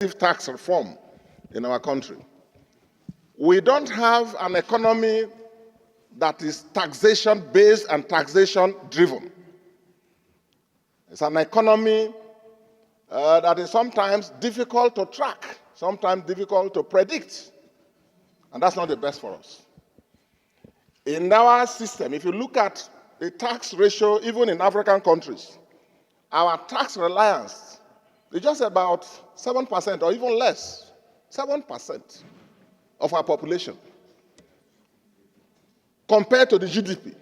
tax reform in our country. We don't have an economy that is taxation-based and taxation-driven. It's an economy that is sometimes difficult to track, sometimes difficult to predict, and that's not the best for us. In our system, if you look at the tax ratio, even in African countries, our tax reliance is just about 7% or even less, 7% of our population. Compared to the GDP,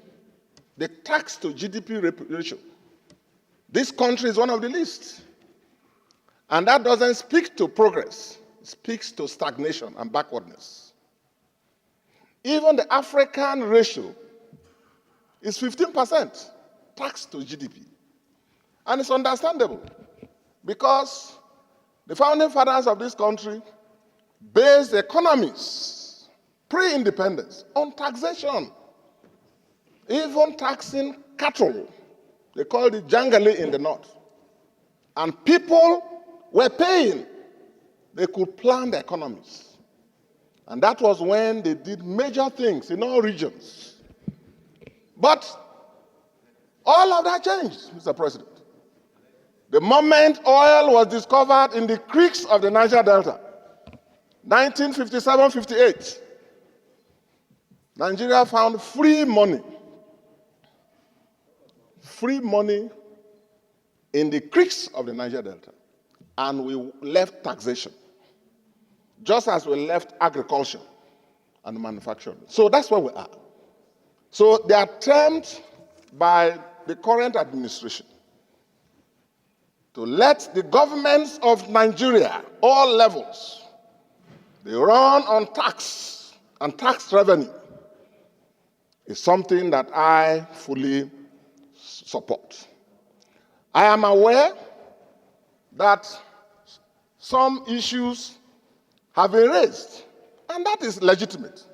the tax to GDP ratio, this country is one of the least. And that doesn't speak to progress, it speaks to stagnation and backwardness. Even the African ratio is 15% tax to GDP. And it's understandable because the founding fathers of this country based economies, pre-independence, on taxation. Even taxing cattle, they called it jangale in the north. And people were paying. They could plan the economies. And that was when they did major things in all regions. But all of that changed, Mr. President. The moment oil was discovered in the creeks of the Niger Delta, 1957-58, Nigeria found free money in the creeks of the Niger Delta, and we left taxation, just as we left agriculture and manufacturing. So that's where we are. So the attempt by the current administration to let the governments of Nigeria, all levels, they run on tax and tax revenue, is something that I fully support. I am aware that some issues have been raised, and that is legitimate.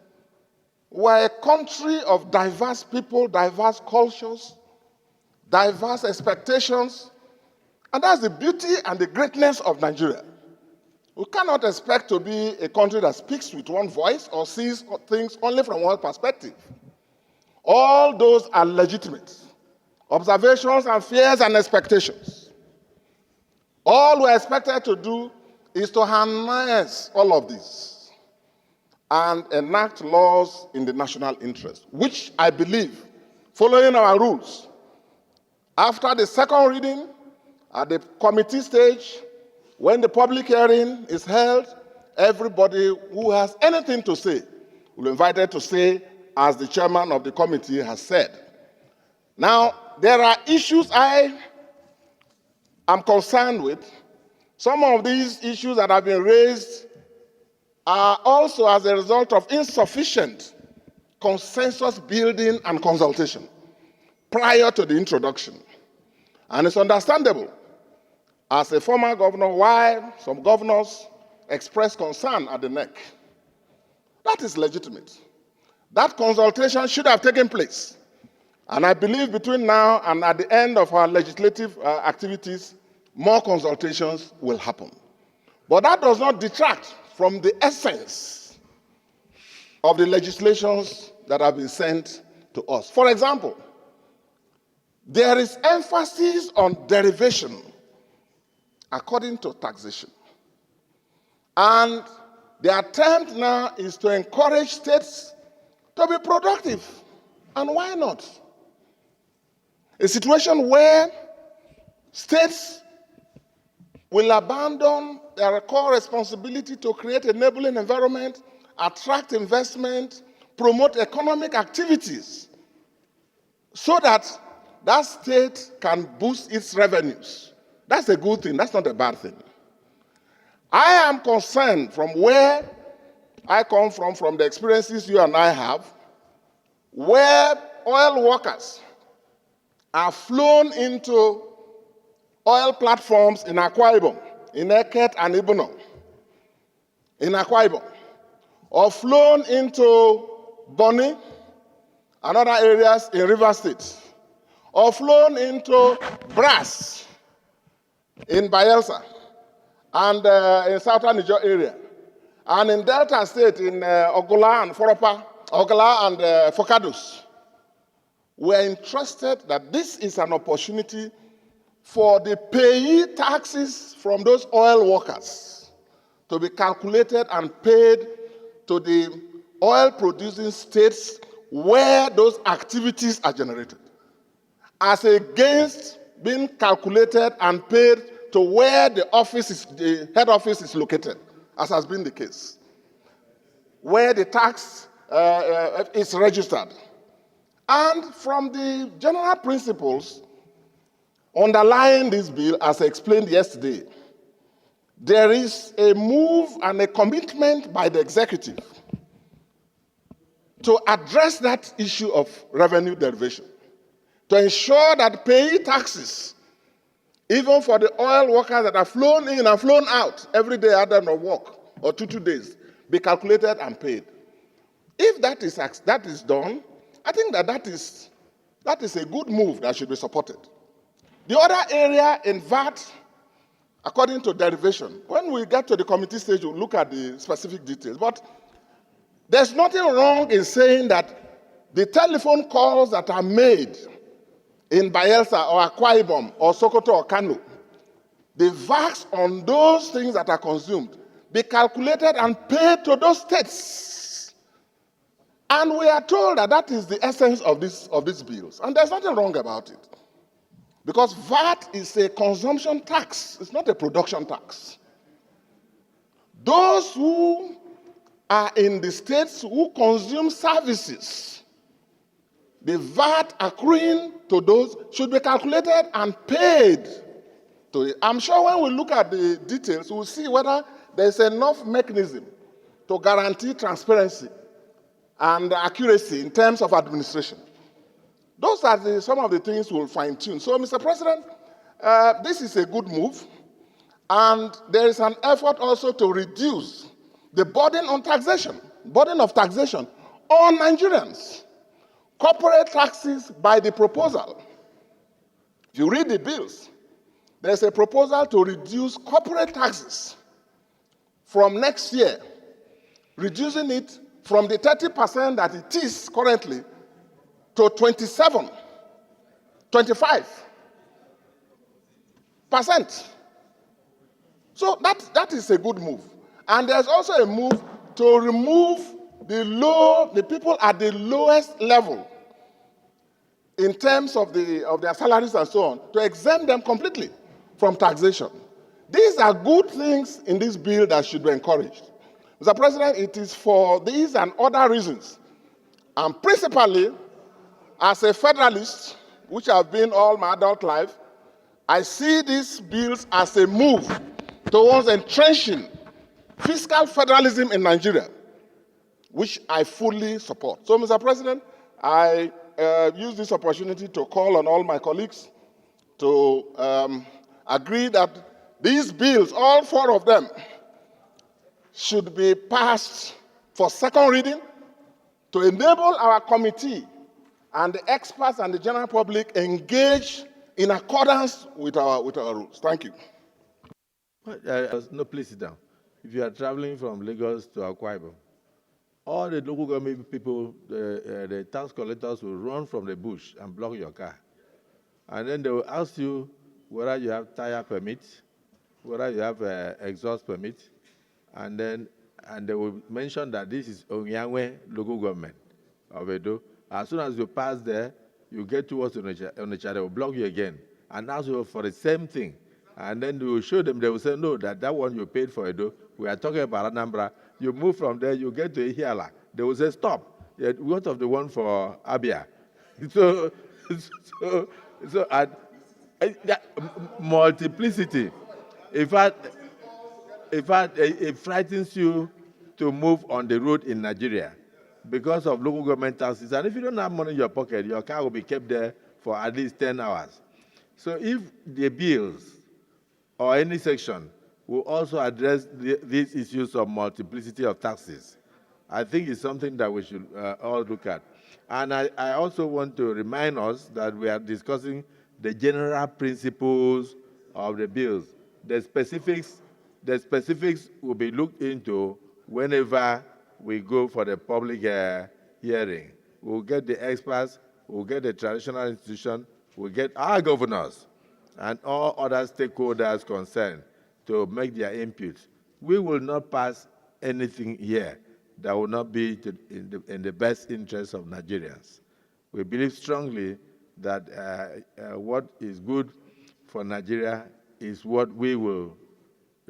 We're a country of diverse people, diverse cultures, diverse expectations, and that's the beauty and the greatness of Nigeria. We cannot expect to be a country that speaks with one voice or sees things only from one perspective. All those are legitimate observations and fears and expectations. All we're expected to do is to harness all of this and enact laws in the national interest, which I believe, following our rules, after the second reading, at the committee stage, when the public hearing is held, everybody who has anything to say will be invited to say, as the chairman of the committee has said. Now, there are issues I am concerned with. Some of these issues that have been raised are also as a result of insufficient consensus building and consultation prior to the introduction. And it's understandable, as a former governor, why some governors express concern at the neck. That is legitimate. That consultation should have taken place. And I believe between now and at the end of our legislative activities, more consultations will happen. But that does not detract from the essence of the legislations that have been sent to us. For example, there is emphasis on derivation according to taxation. And the attempt now is to encourage states to be productive. And why not? A situation where states will abandon their core responsibility to create an enabling environment, attract investment, promote economic activities, so that that state can boost its revenues. That's a good thing, that's not a bad thing. I am concerned from where I come from the experiences you and I have, where oil workers are flown into oil platforms in Akwa Ibom, in Eket and Ibono, in Akwa Ibom, or flown into Bonny and other areas in River State, or flown into Brass in Bayelsa, and in southern Niger area. And in Delta State, in Ogola and Foropa, Ogola and Fokadus, we're interested that this is an opportunity for the payee taxes from those oil workers to be calculated and paid to the oil-producing states where those activities are generated, as against being calculated and paid to where the head office is located, as has been the case, where the tax is registered. And from the general principles underlying this bill, as I explained yesterday, there is a move and a commitment by the executive to address that issue of revenue derivation, to ensure that payee taxes, even for the oil workers that are flown in and flown out every day at the end of work, or 2 days, be calculated and paid. If that is done, I think that is a good move that should be supported. The other area in VAT, according to derivation, when we get to the committee stage, we'll look at the specific details. But there's nothing wrong in saying that the telephone calls that are made in Bayelsa or Akwa Ibom or Sokoto or Kano, the VAT on those things that are consumed be calculated and paid to those states. And we are told that that is the essence of these bills. And there's nothing wrong about it. Because VAT is a consumption tax, it's not a production tax. Those who are in the states who consume services, the VAT accruing to those should be calculated and paid to it. I'm sure when we look at the details, we'll see whether there's enough mechanism to guarantee transparency and accuracy in terms of administration. Those are some of the things we'll fine-tune. So, Mr. President, this is a good move, and there is an effort also to reduce the burden of taxation on Nigerians. Corporate taxes by the proposal. If you read the bills, there's a proposal to reduce corporate taxes from next year, reducing it from the 30% that it is currently to 25%. So that is a good move. And there's also a move to remove the people at the lowest level in terms of their salaries and so on, to exempt them completely from taxation. These are good things in this bill that should be encouraged. Mr. President, it is for these and other reasons, and principally, as a federalist, which I've been all my adult life, I see these bills as a move towards entrenching fiscal federalism in Nigeria, which I fully support. So, Mr. President, I use this opportunity to call on all my colleagues to agree that these bills, all 4 of them, should be passed for second reading to enable our committee and the experts and the general public engage in accordance with our rules. Thank you. No, please sit down. If you are traveling from Lagos to Akwa Ibom, all the local government people, the tax collectors will run from the bush and block your car. And then they will ask you whether you have tire permit, whether you have exhaust permit, and they will mention that this is Onyangwe local government of Edo. As soon as you pass there, you get towards Onitsha, they will block you again and ask you for the same thing. And then you will show them, they will say, no, that one you paid for Edo, we are talking about Anambra. You move from there, you get to Ihiala. They will say, stop. What of the one for Abia? Multiplicity. In fact, it frightens you to move on the road in Nigeria because of local government taxes. And if you don't have money in your pocket, your car will be kept there for at least 10 hours. So if the bills or any section will also address these issues of multiplicity of taxes, I think it's something that we should all look at. And I also want to remind us that we are discussing the general principles of the bills. The specifics The specifics will be looked into whenever we go for the public hearing. We'll get the experts, we'll get the traditional institution, we'll get our governors and all other stakeholders concerned to make their input. We will not pass anything here that will not be in the best interest of Nigerians. We believe strongly that what is good for Nigeria is what we will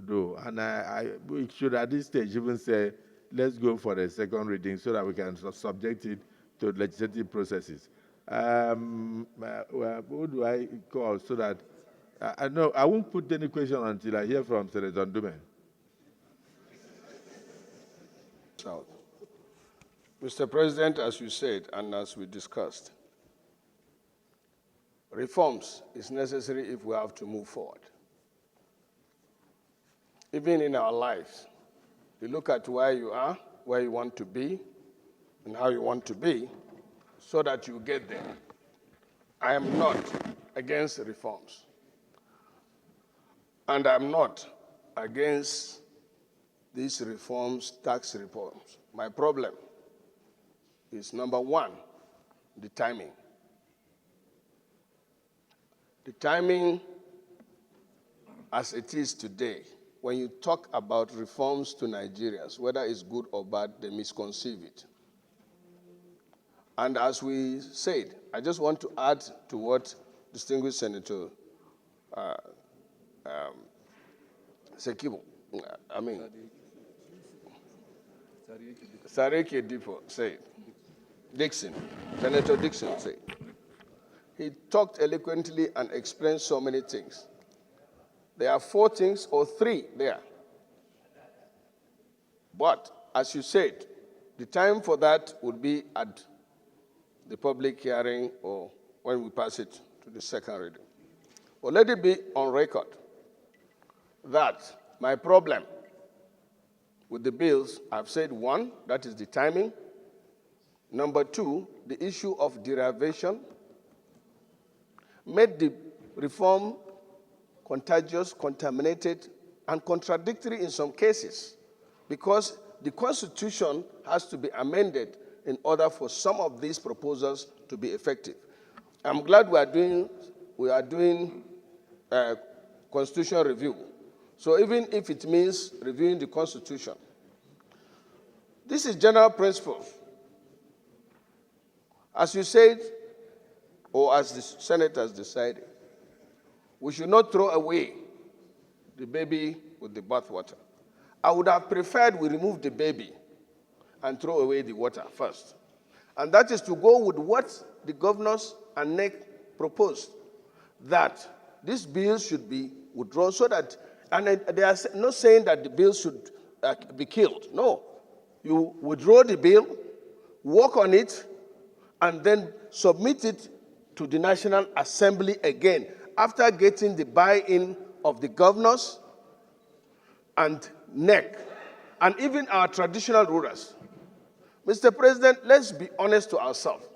do. And we should at this stage even say, let's go for the second reading so that we can subject it to legislative processes. Who do I call so that, no, I won't put any question until I hear from Senator Ndume. South. Mr. President, as you said and as we discussed, reforms is necessary if we have to move forward. Even in our lives, you look at where you are, where you want to be, and how you want to be, so that you get there. I am not against reforms. And I'm not against these reforms, tax reforms. My problem is, number one, the timing. The timing as it is today, when you talk about reforms to Nigerians, whether it's good or bad, they misconceive it. And as we said, I just want to add to what distinguished Senator Sekibo, Sariki Dipo said, Senator Dixon said. He talked eloquently and explained so many things. There are 4 things or 3 there. But, as you said, the time for that would be at the public hearing or when we pass it to the second reading. But let it be on record that my problem with the bills, I've said 1, that is the timing. Number 2, the issue of derivation made the reform contagious, contaminated, and contradictory in some cases, because the Constitution has to be amended in order for some of these proposals to be effective. I'm glad we are doing constitutional review. So even if it means reviewing the Constitution, this is general principle. As you said, or as the Senate has decided, we should not throw away the baby with the bathwater. I would have preferred we remove the baby and throw away the water first. And that is to go with what the governors and NEC proposed, that this bill should be withdrawn so that, and they are not saying that the bill should be killed. No. You withdraw the bill, work on it, and then submit it to the National Assembly again, after getting the buy-in of the governors and NEC, and even our traditional rulers. Mr. President, let's be honest to ourselves.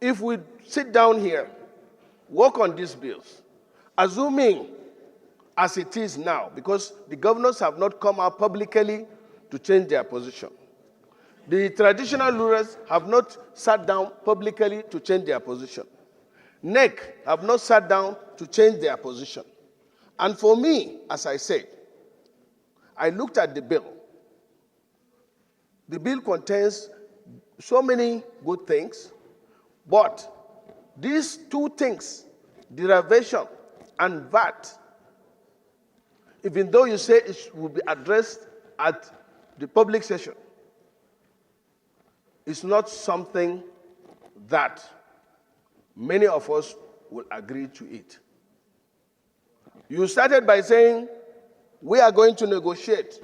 If we sit down here, work on these bills, assuming as it is now, because the governors have not come out publicly to change their position. The traditional rulers have not sat down publicly to change their position. NEC have not sat down to change their position. And for me, as I said, I looked at the bill. The bill contains so many good things, but these 2 things, derivation and VAT, even though you say it will be addressed at the public session, it's not something that many of us will agree to it. You started by saying, we are going to negotiate,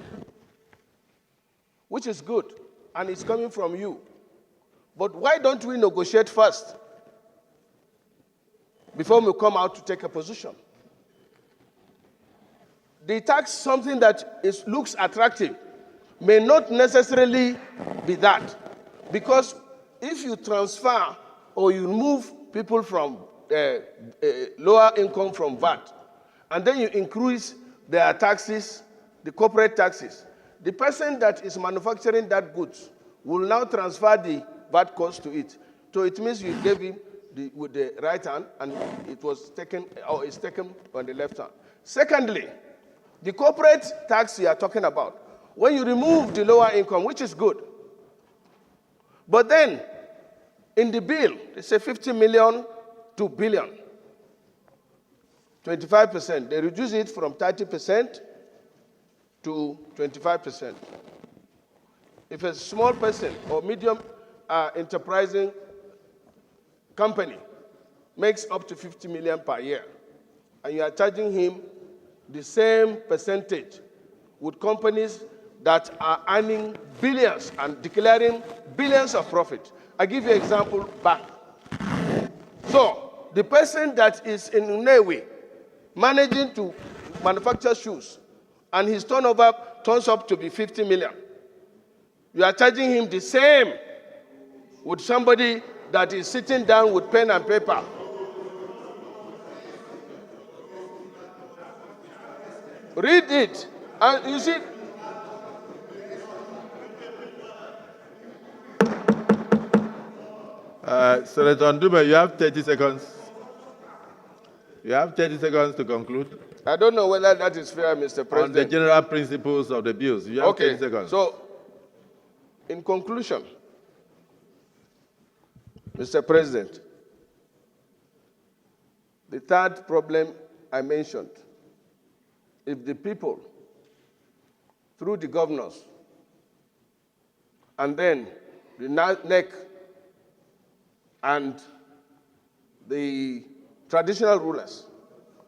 which is good, and it's coming from you. But why don't we negotiate first before we come out to take a position? The tax, something that looks attractive, may not necessarily be that. Because if you transfer or you move people from lower income from VAT, and then you increase there are taxes, the corporate taxes. The person that is manufacturing that goods will now transfer the VAT cost to it. So it means you gave him with the right hand and it was taken, or it's taken on the left hand. Secondly, the corporate tax you are talking about, when you remove the lower income, which is good, but then in the bill, they say 50 million to billion, 25%. They reduce it from 30% to 25%. If a small person or medium enterprising company makes up to 50 million per year, and you are charging him the same percentage with companies that are earning billions and declaring billions of profit. I give you an example, bank. So the person that is in Nnewi managing to manufacture shoes and his turnover turns up to be 50 million, you are charging him the same with somebody that is sitting down with pen and paper. Read it, and you see. Senator Ndume, you have 30 seconds. You have 30 seconds to conclude. I don't know whether that is fair, Mr. President. On the general principles of the bills, you have 30 seconds. So, in conclusion, Mr. President, the third problem I mentioned, if the people, through the governors, and then the NEC and the traditional rulers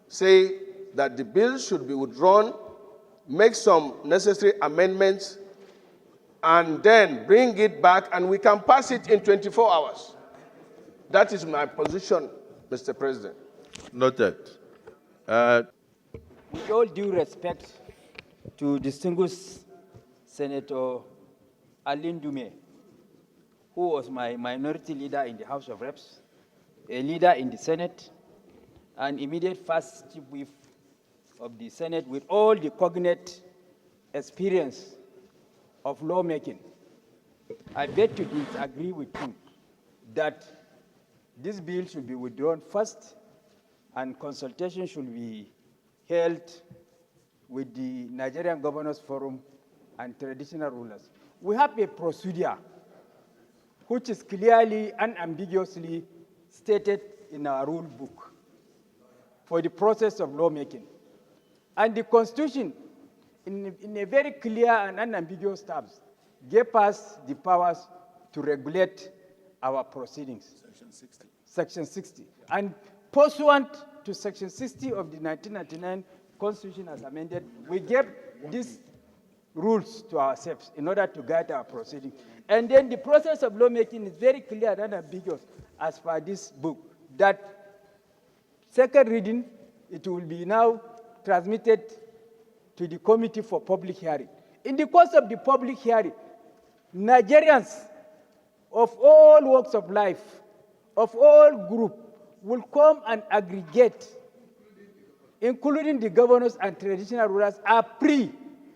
say that the bill should be withdrawn, make some necessary amendments, and then bring it back, and we can pass it in 24 hours. That is my position, Mr. President. Noted. With all due respect to distinguished Senator Ndume, who was my minority leader in the House of Reps, a leader in the Senate, and immediate first chief whip of the Senate with all the cognate experience of lawmaking, I beg to disagree with you that this bill should be withdrawn first and consultation should be held with the Nigerian Governors Forum and traditional rulers. We have a procedure which is clearly and unambiguously stated in our rule book for the process of lawmaking. And the Constitution, in a very clear and unambiguous terms, gave us the powers to regulate our proceedings. Section 60. Section 60. And pursuant to Section 60 of the 1999 Constitution as amended, we gave these rules to ourselves in order to guide our proceedings. And then the process of lawmaking is very clear and unambiguous as per this book, that second reading, it will be now transmitted to the committee for public hearing. In the course of the public hearing, Nigerians of all walks of life, of all groups, will come and aggregate, including the governors and traditional rulers, are free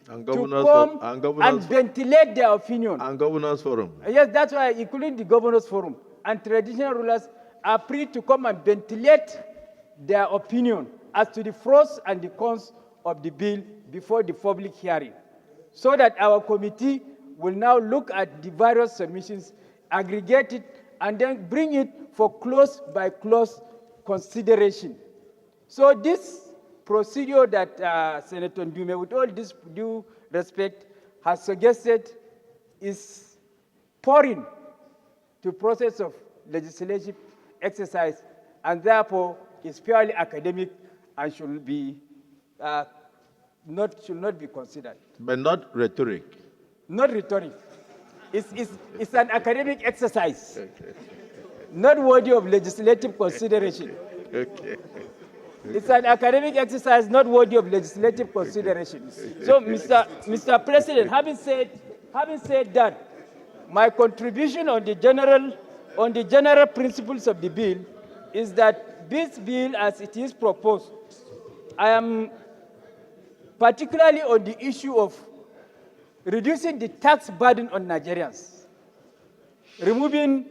to come and ventilate their opinion. And Governors Forum. Yes, that's why, including the Governors Forum and traditional rulers, are free to come and ventilate their opinion as to the pros and the cons of the bill before the public hearing, so that our committee will now look at the various submissions, aggregate it, and then bring it for clause-by-clause consideration. So this procedure that Senator Ndume, with all this due respect, has suggested is foreign to process of legislative exercise, and therefore is purely academic and should not be considered. But not rhetoric. Not rhetoric. It's an academic exercise, not worthy of legislative consideration. Okay. It's an academic exercise not worthy of legislative consideration. So, Mr. President, having said that, my contribution on the general principles of the bill is that this bill, as it is proposed, I am particularly on the issue of reducing the tax burden on Nigerians, removing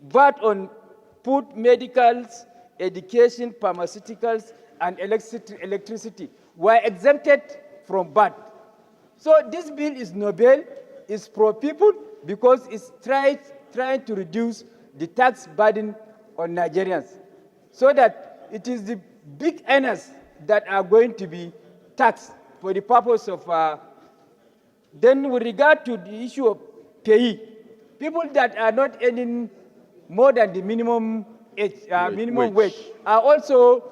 VAT on food, medicals, education, pharmaceuticals, and electricity were exempted from VAT. So this bill is noble, it's pro-people, because it's trying to reduce the tax burden on Nigerians, so that it is the big earners that are going to be taxed for the purpose of. Then with regard to the issue of payee, people that are not earning more than the minimum wage are also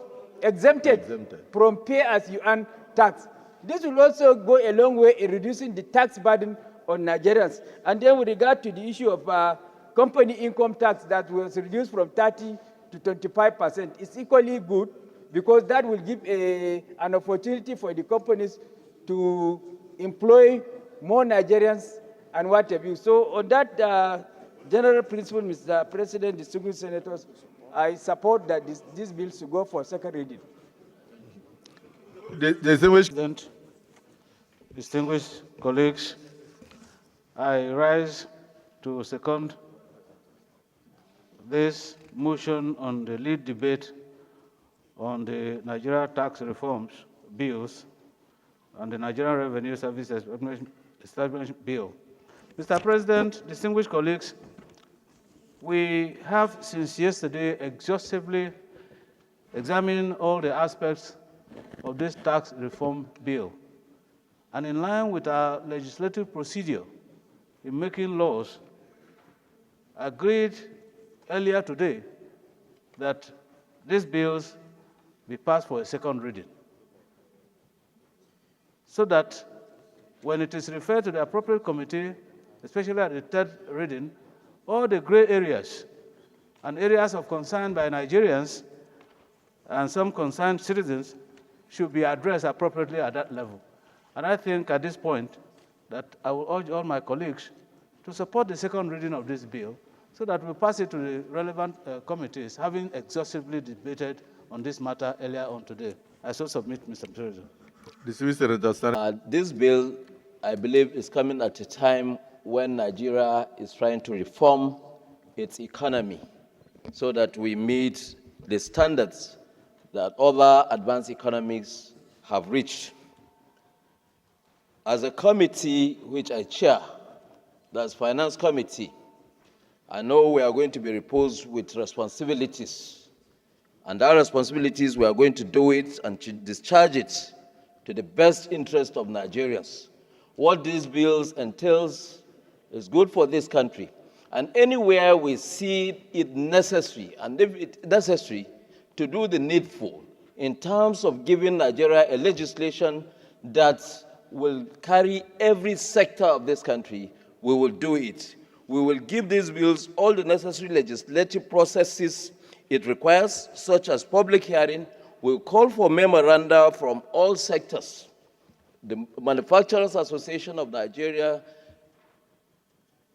exempted from pay-as-you-earn tax. This will also go a long way in reducing the tax burden on Nigerians. And then with regard to the issue of company income tax that was reduced from 30 to 25%, it's equally good, because that will give an opportunity for the companies to employ more Nigerians and what have you. So on that general principle, Mr. President, distinguished senators, I support that this bill should go for second reading. Distinguished President, distinguished colleagues, I rise to second this motion on the lead debate on the Nigeria tax reforms bills and the Nigerian Revenue Service Establishment Bill. Mr. President, distinguished colleagues, we have since yesterday exhaustively examined all the aspects of this tax reform bill. And in line with our legislative procedure in making laws, agreed earlier today that these bills be passed for a second reading, so that when it is referred to the appropriate committee, especially at the third reading, all the gray areas and areas of concern by Nigerians and some concerned citizens should be addressed appropriately at that level. And I think at this point that I will urge all my colleagues to support the second reading of this bill, so that we pass it to the relevant committees, having exhaustively debated on this matter earlier on today. I so submit, Mr. President. This bill, I believe, is coming at a time when Nigeria is trying to reform its economy so that we meet the standards that other advanced economies have reached. As a committee which I chair, that's Finance Committee, I know we are going to be reposed with responsibilities. And our responsibilities, we are going to do it and to discharge it to the best interest of Nigerians. What these bills entails is good for this country. And anywhere we see it necessary, and if it's necessary, to do the needful in terms of giving Nigeria a legislation that will carry every sector of this country, we will do it. We will give these bills all the necessary legislative processes it requires, such as public hearing. We'll call for memoranda from all sectors. The Manufacturers Association of Nigeria,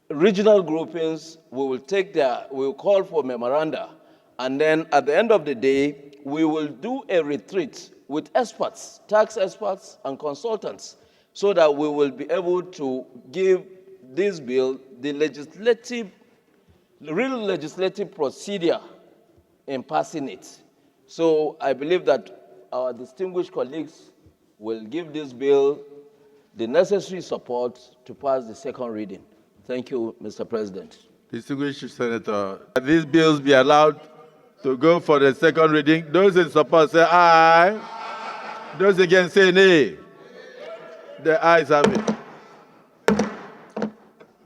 regional groupings, we will call for memoranda. And then at the end of the day, we will do a retreat with experts, tax experts and consultants, so that we will be able to give this bill the real legislative procedure in passing it. So I believe that our distinguished colleagues will give this bill the necessary support to pass the second reading. Thank you, Mr. President. Distinguished Senator, these bills be allowed to go for the second reading. Those in support say aye. Those against say nay. The ayes have it.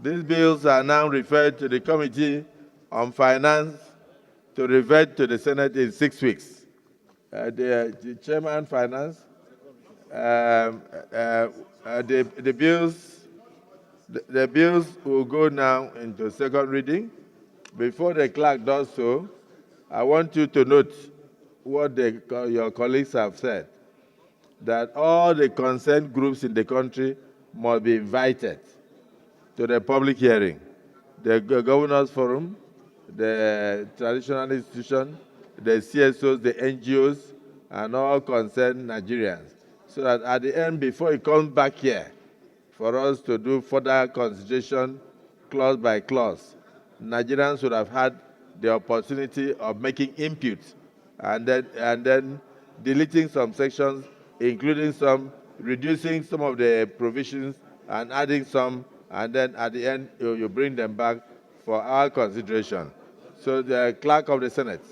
These bills are now referred to the Committee on Finance to revert to the Senate in 6 weeks. The Chairman Finance, the bills will go now into second reading. Before the clerk does so, I want you to note what your colleagues have said, that all the concerned groups in the country must be invited to the public hearing. The Governors Forum, the traditional institution, the CSOs, the NGOs, and all concerned Nigerians. so that at the end, before it comes back here, for us to do further consideration clause by clause, Nigerians would have had the opportunity of making inputs and then deleting some sections, including some, reducing some of the provisions and adding some, and then at the end, you bring them back for our consideration. So the Clerk of the Senate.